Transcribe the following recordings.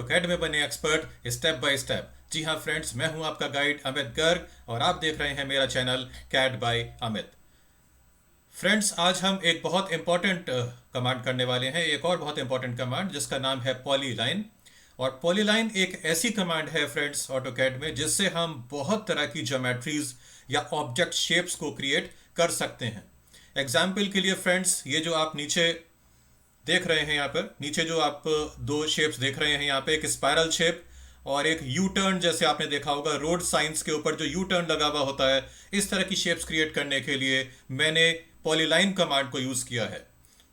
CAD में बने expert step by step. जी हाँ फ्रेंड्स, मैं हूं आपका गाइड अमित गर्ग और आप देख रहे हैं मेरा चैनल कैड बाय अमित। फ्रेंड्स, आज हम एक बहुत इंपॉर्टेंट कमांड करने वाले हैं, एक और बहुत इंपॉर्टेंट कमांड जिसका नाम है पॉलीलाइन। और पॉलीलाइन एक ऐसी कमांड है फ्रेंड्स ऑटोकैड में जिससे हम बहुत तरह की ज्योमेट्रीज या ऑब्जेक्ट शेप्स को क्रिएट कर सकते हैं। एग्जाम्पल के लिए फ्रेंड्स, ये जो आप नीचे देख रहे हैं, यहाँ पर नीचे जो आप दो शेप्स देख रहे हैं, यहाँ पे एक स्पाइरल शेप और एक यू टर्न, जैसे आपने देखा होगा रोड साइंस के ऊपर जो यू टर्न लगा हुआ होता है, इस तरह की शेप्स क्रिएट करने के लिए मैंने पॉलीलाइन कमांड को यूज किया है।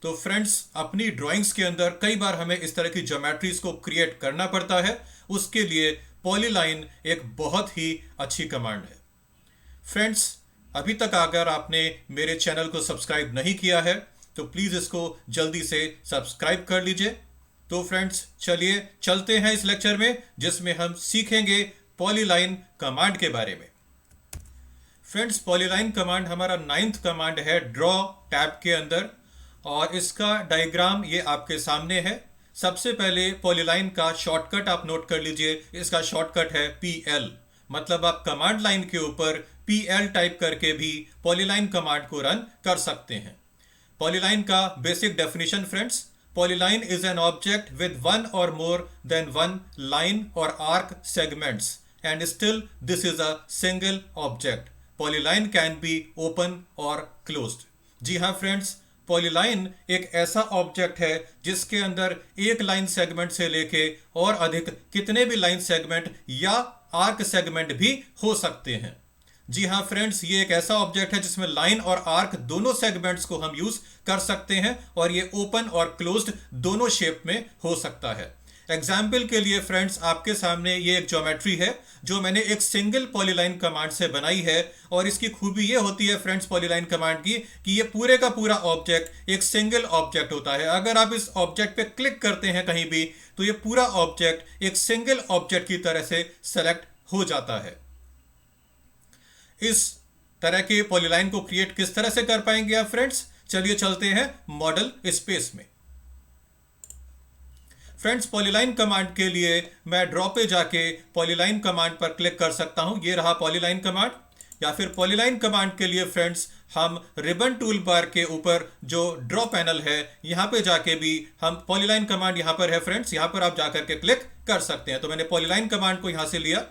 तो फ्रेंड्स, अपनी ड्राइंग्स के अंदर कई बार हमें इस तरह की ज्योमेट्रीज को क्रिएट करना पड़ता है, उसके लिए पॉलीलाइन एक बहुत ही अच्छी कमांड है। फ्रेंड्स, अभी तक अगर आपने मेरे चैनल को सब्सक्राइब नहीं किया है तो प्लीज इसको जल्दी से सब्सक्राइब कर लीजिए। तो फ्रेंड्स, चलिए चलते हैं इस लेक्चर में जिसमें हम सीखेंगे पॉलीलाइन कमांड के बारे में। फ्रेंड्स, पॉलीलाइन कमांड हमारा 9th कमांड है ड्रॉ टैब के अंदर और इसका डायग्राम ये आपके सामने है। सबसे पहले पॉलीलाइन का शॉर्टकट आप नोट कर लीजिए। इसका शॉर्टकट है PL, मतलब आप कमांड लाइन के ऊपर PL टाइप करके भी पॉलीलाइन कमांड को रन कर सकते हैं। पॉलीलाइन का basic definition friends, polyline is an object with one और मोर देन वन लाइन और arc segments and still this is a single object. Polyline can be open और क्लोज्ड। जी हाँ friends, polyline एक ऐसा ऑब्जेक्ट है जिसके अंदर एक लाइन सेगमेंट से लेके और अधिक कितने भी लाइन सेगमेंट या आर्क सेगमेंट भी हो सकते हैं। जी हाँ फ्रेंड्स, ये एक ऐसा ऑब्जेक्ट है जिसमें लाइन और आर्क दोनों सेगमेंट्स को हम यूज कर सकते हैं और ये ओपन और क्लोज्ड दोनों शेप में हो सकता है। एग्जाम्पल के लिए फ्रेंड्स, आपके सामने ये एक ज्योमेट्री है जो मैंने एक सिंगल पॉलीलाइन कमांड से बनाई है और इसकी खूबी ये होती है फ्रेंड्स पॉलीलाइन कमांड की कि ये पूरे का पूरा ऑब्जेक्ट एक सिंगल ऑब्जेक्ट होता है। अगर आप इस ऑब्जेक्ट पे क्लिक करते हैं कहीं भी तो ये पूरा ऑब्जेक्ट एक सिंगल ऑब्जेक्ट की तरह से सेलेक्ट हो जाता है। इस तरह के पॉलीलाइन को क्रिएट किस तरह से कर पाएंगे आप फ्रेंड्स? चलिए चलते हैं मॉडल स्पेस में। फ्रेंड्स, पॉलीलाइन कमांड के लिए मैं ड्रॉ पे जाके पॉलीलाइन कमांड पर क्लिक कर सकता हूं। ये रहा पॉलीलाइन कमांड। या फिर पॉलीलाइन कमांड के लिए फ्रेंड्स, हम रिबन टूल बार के ऊपर जो ड्रॉ पैनल है यहां पे जाके भी हम पॉलीलाइन कमांड, यहां पर है फ्रेंड्स, यहां पर आप जाकर के क्लिक कर सकते हैं। तो मैंने पॉलीलाइन कमांड को यहां से लिया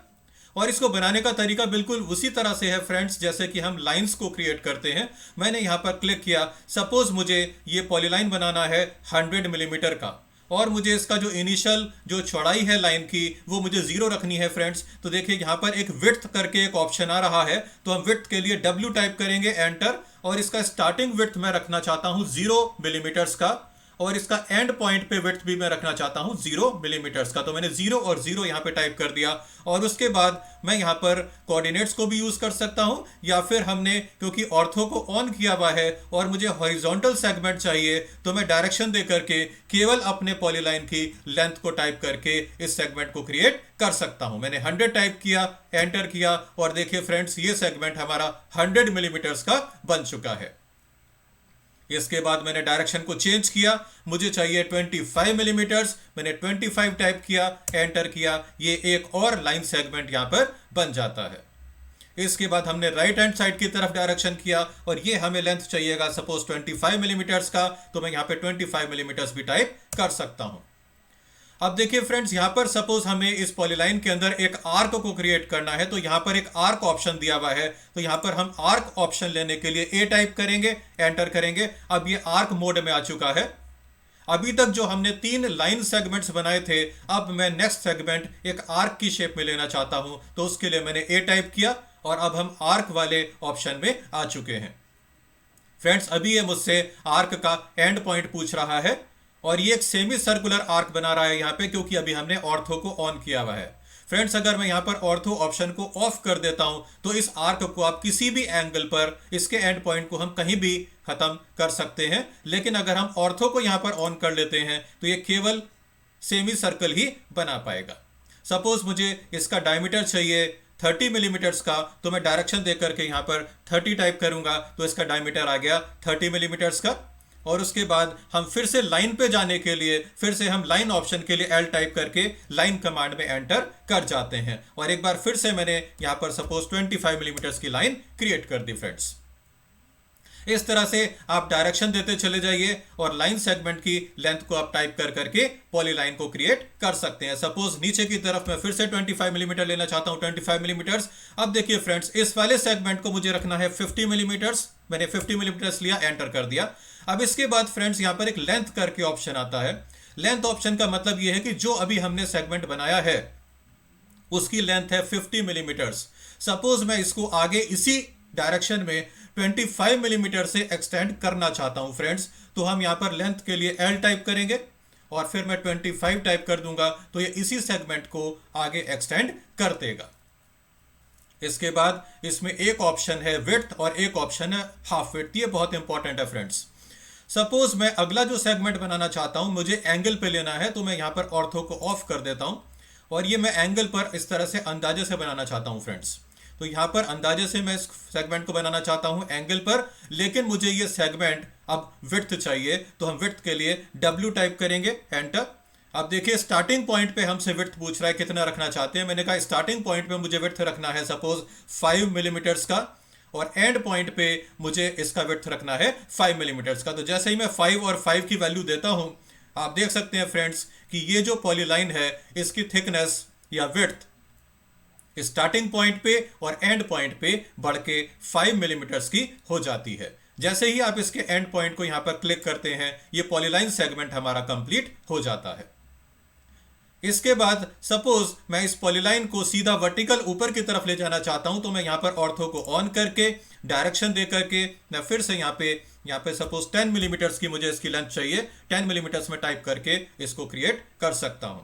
और इसको बनाने का तरीका बिल्कुल उसी तरह से है फ्रेंड्स जैसे कि हम लाइंस को क्रिएट करते हैं। मैंने यहां पर क्लिक किया। सपोज मुझे ये पॉलीलाइन बनाना है 100 मिलीमीटर का और मुझे इसका जो इनिशियल जो चौड़ाई है लाइन की वो मुझे 0 रखनी है फ्रेंड्स। तो देखिए यहाँ पर एक विड्थ करके एक ऑप्शन आ रहा है, तो हम विड्थ के लिए W टाइप करेंगे, एंटर, और इसका स्टार्टिंग विड्थ मैं रखना चाहता हूँ 0 मिलीमीटर्स का और इसका एंड पॉइंट पे विड्थ भी मैं रखना चाहता हूं 0 मिलीमीटर्स का। तो मैंने 0 और 0 यहां पे टाइप कर दिया और उसके बाद मैं यहां पर कोऑर्डिनेट्स को भी यूज कर सकता हूं या फिर हमने क्योंकि ऑर्थो को ऑन किया हुआ है और मुझे हॉरिजॉन्टल सेगमेंट चाहिए तो मैं डायरेक्शन दे करके केवल अपने पॉलीलाइन की लेंथ को टाइप करके इस सेगमेंट को क्रिएट कर सकता हूं। मैंने 100 टाइप किया, एंटर किया और देखिए फ्रेंड्स, ये सेगमेंट हमारा 100 मिलीमीटर्स का बन चुका है। इसके बाद मैंने डायरेक्शन को चेंज किया, मुझे चाहिए 25 मिलीमीटर्स, मैंने 25 टाइप किया, एंटर किया, ये एक और लाइन सेगमेंट यहां पर बन जाता है। इसके बाद हमने राइट हैंड साइड की तरफ डायरेक्शन किया और ये हमें लेंथ चाहिएगा सपोज 25 मिलीमीटर्स का, तो मैं यहां पे 25 मिलीमीटर्स भी टाइप कर सकता हूं। अब देखिए फ्रेंड्स, यहां पर सपोज हमें इस पॉलीलाइन के अंदर एक आर्क को क्रिएट करना है, तो यहां पर एक आर्क ऑप्शन दिया हुआ है, तो यहां पर हम आर्क ऑप्शन लेने के लिए A टाइप करेंगे, एंटर करेंगे। अब ये आर्क मोड में आ चुका है। अभी तक जो हमने 3 लाइन सेगमेंट्स बनाए थे, अब मैं नेक्स्ट सेगमेंट एक आर्क की शेप में लेना चाहता हूं, तो उसके लिए मैंने A टाइप किया और अब हम आर्क वाले ऑप्शन में आ चुके हैं। फ्रेंड्स, अभी ये मुझसे आर्क का एंड पॉइंट पूछ रहा है और ये एक सेमी सर्कुलर आर्क बना रहा है यहाँ पे क्योंकि अभी हमने ऑर्थो को ऑन किया हुआ है। फ्रेंड्स, अगर मैं यहाँ पर ऑर्थो ऑप्शन को ऑफ कर देता हूं तो इस आर्क को आप किसी भी एंगल पर, इसके एंड पॉइंट को हम कहीं भी खत्म कर सकते हैं। लेकिन अगर हम ऑर्थो को यहाँ पर ऑन कर लेते हैं तो ये केवल सेमी सर्कल ही बना पाएगा। सपोज मुझे इसका डायमीटर चाहिए 30 मिलीमीटर्स का, तो मैं डायरेक्शन दे करके यहाँ पर 30 टाइप करूंगा तो इसका डायमीटर आ गया 30 मिलीमीटर्स का। और उसके बाद हम फिर से लाइन पे जाने के लिए फिर से हम लाइन ऑप्शन के लिए एल टाइप करके लाइन कमांड में एंटर कर जाते हैं और एक बार फिर से मैंने यहां पर सपोज 25 मिलीमीटर की लाइन क्रिएट कर दी फ्रेंड्स। इस तरह से आप डायरेक्शन देते चले जाइए और लाइन सेगमेंट की लेंथ को आप टाइप कर करके पॉलीलाइन को क्रिएट कर सकते हैं। सपोज नीचे की तरफ मैं फिर से 25 मिलीमीटर लेना चाहता हूं, 25 मिलीमीटर। अब देखिए फ्रेंड्स, इस वाले सेगमेंट को मुझे रखना है 50 मिलीमीटर। मैंने 50 मिलीमीटर लिया, एंटर कर दिया। अब इसके बाद फ्रेंड्स यहां पर एक लेंथ करके ऑप्शन आता है। लेंथ ऑप्शन का मतलब यह है कि जो अभी हमने सेगमेंट बनाया है उसकी लेंथ है 50 मिलीमीटर। सपोज मैं इसको आगे इसी डायरेक्शन में 25 मिलीमीटर से एक्सटेंड करना चाहता हूं फ्रेंड्स, तो हम यहां पर लेंथ के लिए एल टाइप करेंगे और फिर मैं 25 टाइप कर दूंगा तो ये इसी सेगमेंट को आगे एक्सटेंड कर देगा। इसके बाद इसमें एक ऑप्शन है विड्थ और एक ऑप्शन है हाफ विड्थ। ये बहुत इंपॉर्टेंट है फ्रेंड्स। सपोज मैं अगला जो सेगमेंट बनाना चाहता हूं मुझे एंगल पे लेना है, तो मैं यहां पर ऑर्थो को ऑफ कर देता हूं और ये मैं एंगल पर इस तरह से अंदाजे से बनाना चाहता हूं फ्रेंड्स। तो यहां पर अंदाजे से मैं इस सेगमेंट को बनाना चाहता हूं एंगल पर, लेकिन मुझे ये सेगमेंट अब विड्थ चाहिए, तो हम विड्थ के लिए W टाइप करेंगे, एंटर। अब देखिए स्टार्टिंग पॉइंट पे हमसे विड्थ पूछ रहा है कितना रखना चाहते हैं। मैंने कहा स्टार्टिंग पॉइंट पे मुझे विड्थ रखना है सपोज 5 मिलीमीटर का और एंड पॉइंट पे मुझे इसका विड्थ रखना है 5 मिलीमीटर का। तो जैसे ही मैं 5 और 5 की वैल्यू देता हूं, आप देख सकते हैं फ्रेंड्स कि ये जो पॉलीलाइन है इसकी थिकनेस या विड्थ स्टार्टिंग पॉइंट पे और एंड पॉइंट पे बढ़ के 5 मिलीमीटर की हो जाती है। जैसे ही आप इसके एंड पॉइंट को यहां पर क्लिक करते हैं ये पॉलीलाइन सेगमेंट हमारा कंप्लीट हो जाता है। इसके बाद सपोज मैं इस पॉलीलाइन को सीधा वर्टिकल ऊपर की तरफ ले जाना चाहता हूं, तो मैं यहां पर ऑर्थो को ऑन करके डायरेक्शन दे करके मैं फिर से यहां पे सपोज 10 मिलीमीटर की मुझे इसकी लेंथ चाहिए, 10 मिलीमीटर में टाइप करके इसको क्रिएट कर सकता हूं।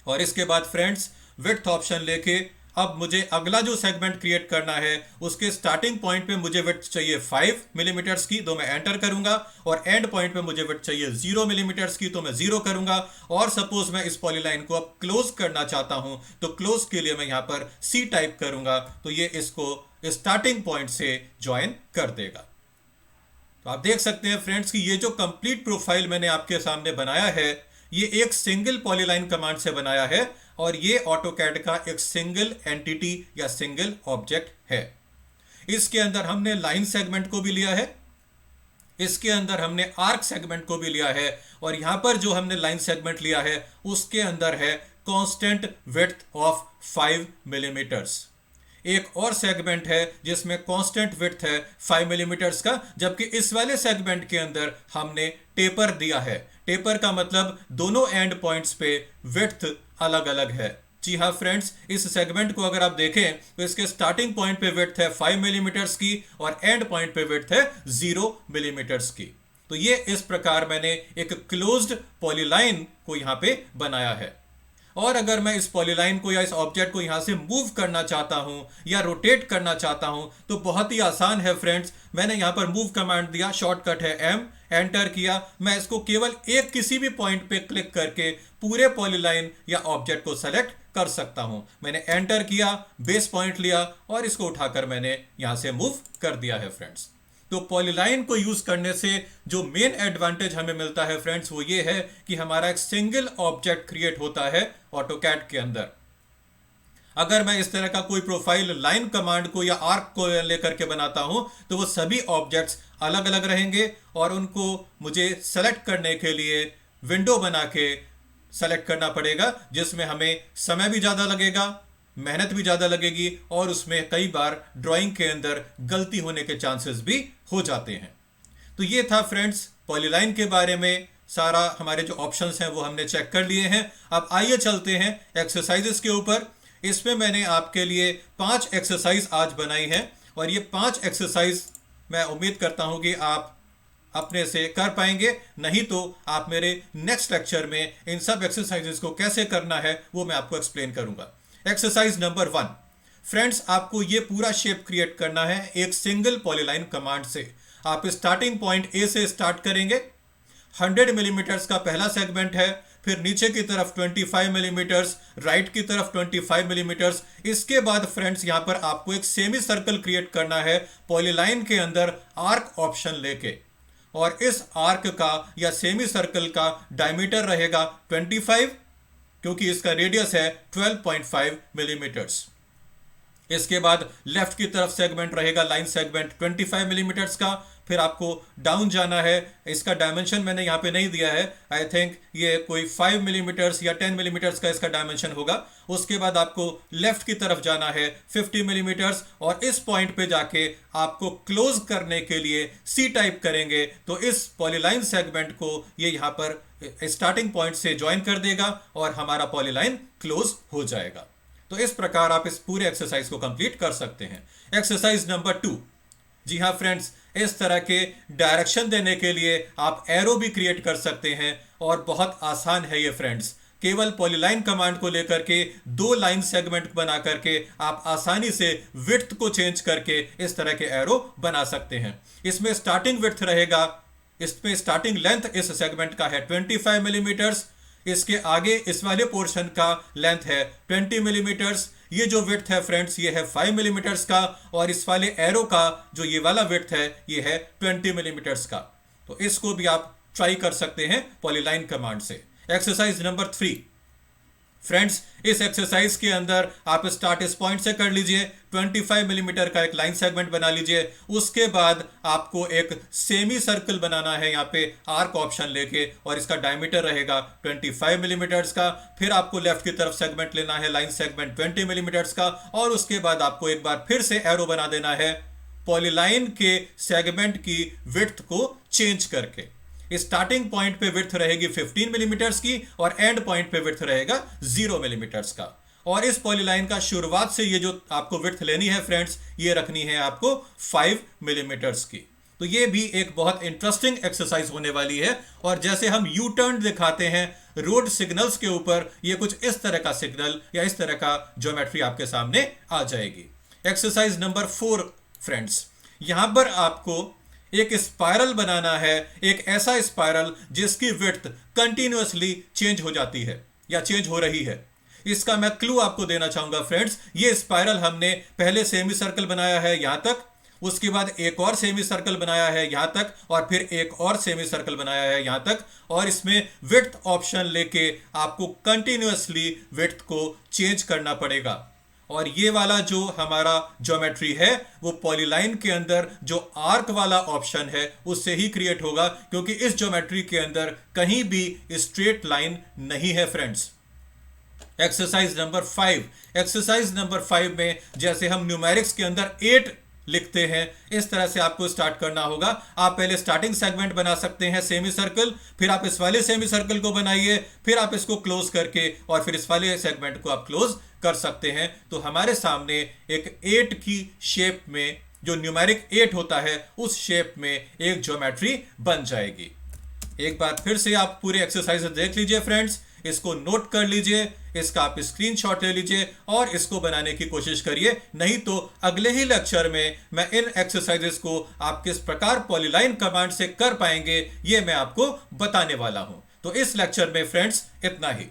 और इसके बाद फ्रेंड्स विड्थ ऑप्शन लेके अब मुझे अगला जो सेगमेंट क्रिएट करना है उसके स्टार्टिंग पॉइंट पे मुझे विड्थ चाहिए 5 मिलीमीटर की, तो मैं एंटर करूंगा और एंड पॉइंट पे मुझे विड्थ चाहिए 0 मिलीमीटर की, तो मैं 0 करूंगा। और सपोज मैं इस पॉलीलाइन को अब क्लोज करना चाहता हूं, तो क्लोज के लिए मैं यहां पर C टाइप करूंगा, तो ये इसको स्टार्टिंग पॉइंट से ज्वाइन कर देगा। तो आप देख सकते हैं फ्रेंड्स कि ये जो कंप्लीट प्रोफाइल मैंने आपके सामने बनाया है ये एक सिंगल पॉलीलाइन कमांड से बनाया है और ये ऑटोकैड का एक सिंगल एंटिटी या सिंगल ऑब्जेक्ट है। इसके अंदर हमने लाइन सेगमेंट को भी लिया है, इसके अंदर हमने आर्क सेगमेंट को भी लिया है और यहां पर जो हमने लाइन सेगमेंट लिया है उसके अंदर है कांस्टेंट विड्थ ऑफ 5 मिलीमीटर्स। एक और सेगमेंट है जिसमें कांस्टेंट विड्थ है 5 मिलीमीटर्स का, जबकि इस वाले सेगमेंट के अंदर हमने टेपर दिया है। टेपर का मतलब दोनों एंड पॉइंट्स पे विड्थ अलग अलग है। जी हाँ फ्रेंड्स, इस सेगमेंट को अगर आप देखें तो इसके स्टार्टिंग पॉइंट पे विड्थ है 5 मिलीमीटर्स की और एंड पॉइंट पे विड्थ है 0 मिलीमीटर्स की। तो ये इस प्रकार मैंने एक क्लोज्ड पॉलीलाइन को यहां पे बनाया है। और अगर मैं इस पॉलीलाइन को या इस ऑब्जेक्ट को यहां से मूव करना चाहता हूं या रोटेट करना चाहता हूं तो बहुत ही आसान है फ्रेंड्स। मैंने यहां पर मूव कमांड दिया, शॉर्टकट है M, एंटर किया। मैं इसको केवल एक किसी भी पॉइंट पे क्लिक करके पूरे पॉलीलाइन या ऑब्जेक्ट को सेलेक्ट कर सकता हूं। मैंने एंटर किया, बेस पॉइंट लिया और इसको उठाकर मैंने यहां से मूव कर दिया है फ्रेंड्स। तो पॉलीलाइन को यूज करने से जो मेन एडवांटेज हमें मिलता है फ्रेंड्स वो ये है कि हमारा एक सिंगल ऑब्जेक्ट क्रिएट होता है ऑटोकैड के अंदर। अगर मैं इस तरह का कोई प्रोफाइल लाइन कमांड को या आर्क को लेकर के बनाता हूं तो वो सभी ऑब्जेक्ट्स अलग अलग रहेंगे और उनको मुझे सेलेक्ट करने के लिए विंडो बना के सेलेक्ट करना पड़ेगा, जिसमें हमें समय भी ज़्यादा लगेगा, मेहनत भी ज़्यादा लगेगी और उसमें कई बार ड्राइंग के अंदर गलती होने के चांसेस भी हो जाते हैं। तो ये था फ्रेंड्स पॉलीलाइन के बारे में। सारा हमारे जो ऑप्शंस हैं वो हमने चेक कर लिए हैं। अब आइए चलते हैं एक्सरसाइजेस के ऊपर। इसमें मैंने आपके लिए 5 एक्सरसाइज आज बनाई हैं और ये 5 एक्सरसाइज मैं उम्मीद करता हूं कि आप अपने से कर पाएंगे, नहीं तो आप मेरे नेक्स्ट लेक्चर में इन सब एक्सरसाइजेस को कैसे करना है वो मैं आपको एक्सप्लेन करूंगा। एक्सरसाइज नंबर 1 फ्रेंड्स, आपको ये पूरा शेप क्रिएट करना है एक सिंगल पॉलीलाइन कमांड से। आप स्टार्टिंग पॉइंट ए से स्टार्ट करेंगे, 100 मिलीमीटर्स का पहला सेगमेंट है, फिर नीचे की तरफ 25 मिलीमीटर्स, राइट की तरफ 25 मिलीमीटर्स। इसके बाद फ्रेंड्स यहां पर आपको एक सेमी सर्कल क्रिएट करना है पॉलीलाइन के अंदर आर्क ऑप्शन लेके। और इस आर्क का या सेमी सर्कल का डायमीटर रहेगा 25, क्योंकि इसका रेडियस है 12.5 मिलीमीटर्स। इसके बाद लेफ्ट की तरफ सेगमेंट रहेगा लाइन सेगमेंट 25 मिलीमीटर्स का। फिर आपको डाउन जाना है, इसका डायमेंशन मैंने यहाँ पे नहीं दिया है, आई थिंक ये कोई 5 मिलीमीटर्स या 10 मिलीमीटर्स का इसका डायमेंशन होगा। उसके बाद आपको लेफ्ट की तरफ जाना है 50 मिलीमीटर्स, और इस पॉइंट पे जाके आपको क्लोज करने के लिए सी टाइप करेंगे तो इस पॉलीलाइन सेगमेंट को ये यहाँ पर स्टार्टिंग पॉइंट से ज्वाइन कर देगा और हमारा पॉलीलाइन क्लोज हो जाएगा। तो इस प्रकार आप इस पूरे एक्सरसाइज को कंप्लीट कर सकते हैं। एक्सरसाइज नंबर 2, जी हाँ फ्रेंड्स, इस तरह के डायरेक्शन देने के लिए आप एरो भी क्रिएट कर सकते हैं और बहुत आसान है ये फ्रेंड्स। केवल पॉलीलाइन कमांड को लेकर के 2 लाइन सेगमेंट बना करके आप आसानी से विड्थ को चेंज करके इस तरह के एरो बना सकते हैं। इसमें स्टार्टिंग विड्थ रहेगा, इसमें स्टार्टिंग लेंथ इस सेगमेंट का है 25 मिलीमीटर्स, इसके आगे इस वाले पोर्शन का लेंथ है 20 मिलीमीटर्स, ये जो विड्थ है फ्रेंड्स ये है 5 मिलीमीटर्स का, और इस वाले एरो का जो ये वाला विड्थ है ये है 20 मिलीमीटर्स का। तो इसको भी आप ट्राई कर सकते हैं पॉलीलाइन कमांड से। एक्सरसाइज नंबर 3, फ्रेंड्स इस एक्सरसाइज के अंदर आप स्टार्ट इस पॉइंट से कर लीजिए, 25 मिलीमीटर का एक लाइन सेगमेंट बना लीजिए। उसके बाद आपको एक सेमी सर्कल बनाना है यहाँ पे आर्क ऑप्शन लेके, और इसका डायमीटर रहेगा 25 मिलीमीटर्स का। फिर आपको लेफ्ट की तरफ सेगमेंट लेना है लाइन सेगमेंट 20 मिलीमीटर्स का, और उसके बाद आपको एक बार फिर से एरो बना देना है पॉलीलाइन के सेगमेंट की विड्थ को चेंज करके। स्टार्टिंग पॉइंट पे विड्थ रहेगी 15 मिलीमीटर्स की और एंड पॉइंट पे विड्थ रहेगा 0 मिलीमीटर्स का। और इस पॉलीलाइन का शुरुआत से ये जो आपको विड्थ लेनी है फ्रेंड्स, ये रखनी है आपको 5 मिलीमीटर्स की। तो ये भी एक बहुत इंटरेस्टिंग एक्सरसाइज होने वाली है। और जैसे हम यू टर्न दिखाते हैं रोड सिग्नल्स के ऊपर, ये कुछ इस तरह का सिग्नल या इस तरह का ज्योमेट्री आपके सामने आ जाएगी। एक्सरसाइज नंबर 4 फ्रेंड्स, यहां पर आपको एक स्पाइरल बनाना है, एक ऐसा स्पाइरल जिसकी विड्थ कंटिन्यूअसली चेंज हो जाती है या चेंज हो रही है। इसका मैं क्लू आपको देना चाहूंगा फ्रेंड्स। ये स्पाइरल हमने पहले सेमी सर्कल बनाया है यहां तक, उसके बाद एक और सेमी सर्कल बनाया है यहां तक, और फिर एक और सेमी सर्कल बनाया है यहां तक, और इसमें विड्थ ऑप्शन लेके आपको कंटिन्यूअसली विड्थ को चेंज करना पड़ेगा। और ये वाला जो हमारा ज्योमेट्री है वो पॉलीलाइन के अंदर जो आर्क वाला ऑप्शन है उससे ही क्रिएट होगा, क्योंकि इस ज्योमेट्री के अंदर कहीं भी स्ट्रेट लाइन नहीं है friends. Exercise number 5, exercise number 5 में जैसे हम न्यूमेरिक्स के अंदर 8 लिखते हैं, इस तरह से आपको स्टार्ट करना होगा। आप पहले स्टार्टिंग सेगमेंट बना सकते हैं सेमी सर्कल, फिर आप इस वाले सेमी सर्कल को बनाइए, फिर आप इसको क्लोज करके और फिर इस वाले सेगमेंट को आप क्लोज कर सकते हैं। तो हमारे सामने एक 8 की शेप में, जो न्यूमेरिक 8 होता है उस शेप में एक ज्योमेट्री बन जाएगी। एक बार फिर से आप पूरे एक्सरसाइज देख लीजिए फ्रेंड्स, इसको नोट कर लीजिए, इसका आप स्क्रीनशॉट ले लीजिए और इसको बनाने की कोशिश करिए। नहीं तो अगले ही लेक्चर में मैं इन एक्सरसाइजेस को आप किस प्रकार पॉलीलाइन कमांड से कर पाएंगे ये मैं आपको बताने वाला हूं। तो इस लेक्चर में फ्रेंड्स इतना ही।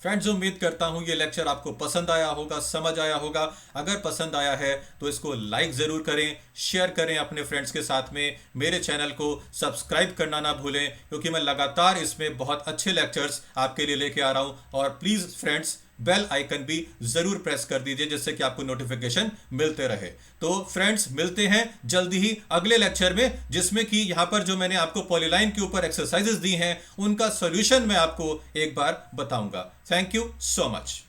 फ्रेंड्स उम्मीद करता हूं ये लेक्चर आपको पसंद आया होगा, समझ आया होगा। अगर पसंद आया है तो इसको लाइक ज़रूर करें, शेयर करें अपने फ्रेंड्स के साथ में। मेरे चैनल को सब्सक्राइब करना ना भूलें, क्योंकि मैं लगातार इसमें बहुत अच्छे लेक्चर्स आपके लिए लेके आ रहा हूं। और प्लीज़ फ्रेंड्स बेल आइकन भी ज़रूर प्रेस कर दीजिए, जिससे कि आपको नोटिफिकेशन मिलते रहे। तो फ्रेंड्स मिलते हैं जल्दी ही अगले लेक्चर में, जिसमें कि यहाँ पर जो मैंने आपको पॉलीलाइन के ऊपर एक्सरसाइजेस दी हैं उनका सॉल्यूशन मैं आपको एक बार बताऊंगा। Thank you so much.